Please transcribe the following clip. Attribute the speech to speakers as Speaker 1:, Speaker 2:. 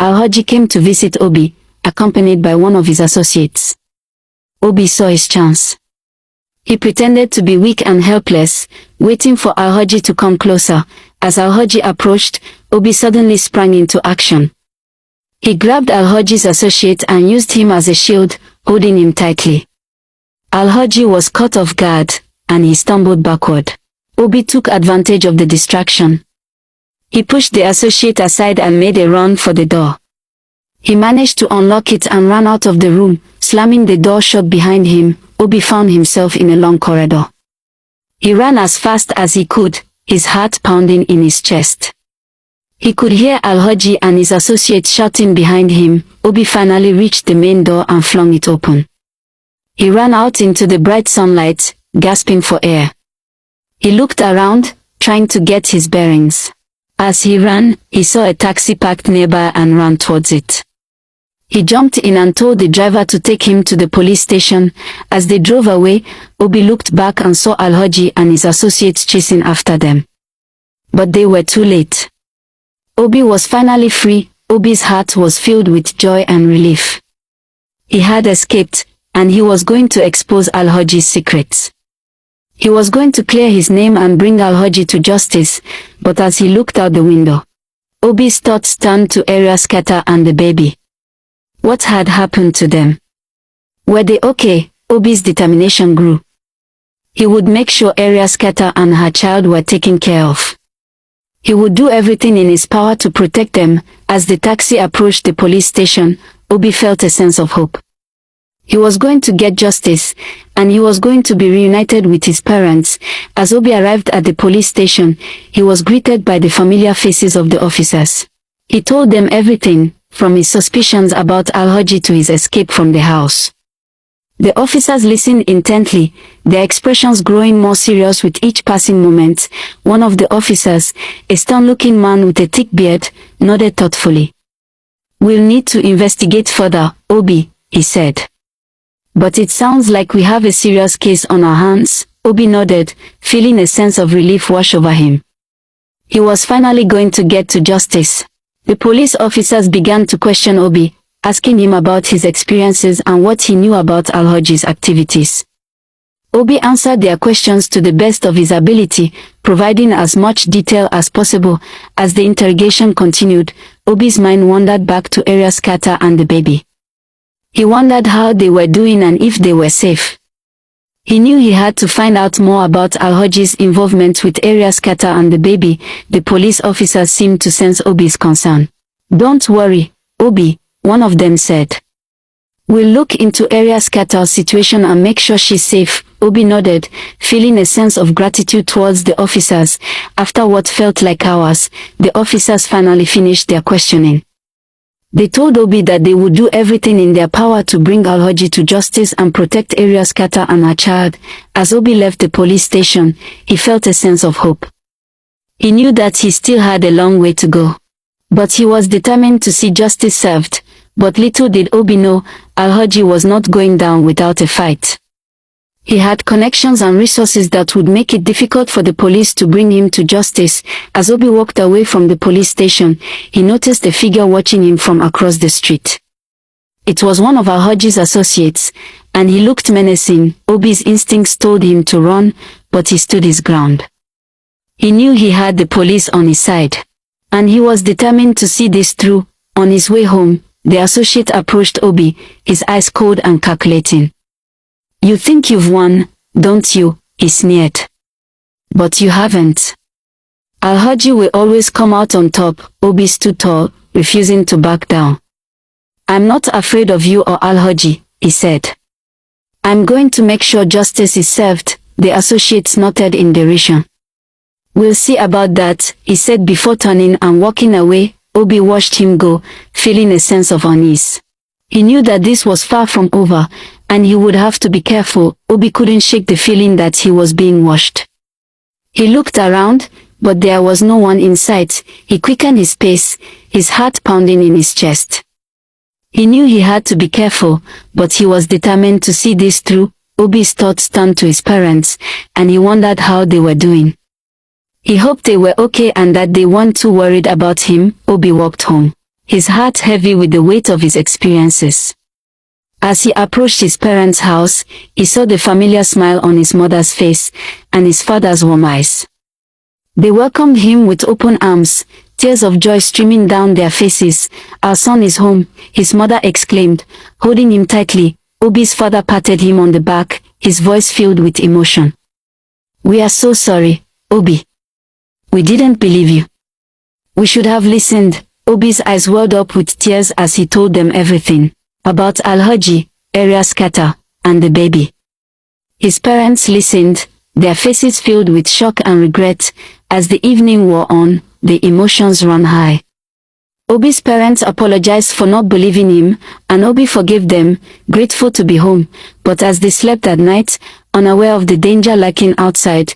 Speaker 1: Alhaji came to visit Obi, accompanied by one of his associates. Obi saw his chance. He pretended to be weak and helpless, waiting for Alhaji to come closer. As Alhaji approached, Obi suddenly sprang into action. He grabbed Alhaji's associate and used him as a shield, holding him tightly. Alhaji was caught off guard, and he stumbled backward. Obi took advantage of the distraction. He pushed the associate aside and made a run for the door. He managed to unlock it and ran out of the room, slamming the door shut behind him. Obi found himself in a long corridor. He ran as fast as he could, his heart pounding in his chest. He could hear Alhaji and his associate shouting behind him. Obi finally reached the main door and flung it open. He ran out into the bright sunlight, gasping for air. He looked around, trying to get his bearings. As he ran, he saw a taxi parked nearby and ran towards it. He jumped in and told the driver to take him to the police station. As they drove away, Obi looked back and saw Alhaji and his associates chasing after them. But they were too late. Obi was finally free. Obi's heart was filled with joy and relief. He had escaped, and he was going to expose Alhaji's secrets. He was going to clear his name and bring Alhaji to justice, but as he looked out the window, Obi's thoughts turned to Area Scatter and the baby. What had happened to them? Were they okay? Obi's determination grew. He would make sure Area Scatter and her child were taken care of. He would do everything in his power to protect them. As the taxi approached the police station, Obi felt a sense of hope. He was going to get justice, and he was going to be reunited with his parents. As Obi arrived at the police station, he was greeted by the familiar faces of the officers. He told them everything, from his suspicions about Alhaji to his escape from the house. The officers listened intently, their expressions growing more serious with each passing moment. One of the officers, a stern-looking man with a thick beard, nodded thoughtfully. "We'll need to investigate further, Obi," he said. "But it sounds like we have a serious case on our hands." Obi nodded, feeling a sense of relief wash over him. He was finally going to get to justice. The police officers began to question Obi, asking him about his experiences and what he knew about Alhaji's activities. Obi answered their questions to the best of his ability, providing as much detail as possible. As the interrogation continued, Obi's mind wandered back to Area Scatter and the baby. He wondered how they were doing and if they were safe. He knew he had to find out more about Alhaji's involvement with Area Scatter and the baby. The police officers seemed to sense Obi's concern. "Don't worry, Obi," one of them said. "We'll look into Area Scatter's situation and make sure she's safe." Obi nodded, feeling a sense of gratitude towards the officers. After what felt like hours, the officers finally finished their questioning. They told Obi that they would do everything in their power to bring Alhaji to justice and protect Area Scatter and her child. As Obi left the police station, he felt a sense of hope. He knew that he still had a long way to go. But he was determined to see justice served. But little did Obi know, Alhaji was not going down without a fight. He had connections and resources that would make it difficult for the police to bring him to justice. As Obi walked away from the police station, he noticed a figure watching him from across the street. It was one of Alhaji's associates, and he looked menacing. Obi's instincts told him to run, but he stood his ground. He knew he had the police on his side, and he was determined to see this through. On his way home, the associate approached Obi, his eyes cold and calculating. "You think you've won, don't you?" he sneered. "But you haven't. Alhaji will always come out on top." Obi stood tall, refusing to back down. "I'm not afraid of you or Alhaji," he said. "I'm going to make sure justice is served." The associates nodded in derision. "We'll see about that," he said before turning and walking away. Obi watched him go, feeling a sense of unease. He knew that this was far from over, and he would have to be careful. Obi couldn't shake the feeling that he was being watched. He looked around, but there was no one in sight. He quickened his pace, his heart pounding in his chest. He knew he had to be careful, but he was determined to see this through. Obi's thoughts turned to his parents, and he wondered how they were doing. He hoped they were okay and that they weren't too worried about him. Obi walked home. his heart heavy with the weight of his experiences. As he approached his parents' house, he saw the familiar smile on his mother's face and his father's warm eyes. They welcomed him with open arms, tears of joy streaming down their faces. "Our son is home," his mother exclaimed, holding him tightly. Obi's father patted him on the back, his voice filled with emotion. "We are so sorry, Obi. We didn't believe you. We should have listened." Obi's eyes welled up with tears as he told them everything about Alhaji, Area Scatter, and the baby. His parents listened, their faces filled with shock and regret. As the evening wore on, the emotions ran high. Obi's parents apologized for not believing him, and Obi forgave them, grateful to be home. But as they slept at night, unaware of the danger lurking outside,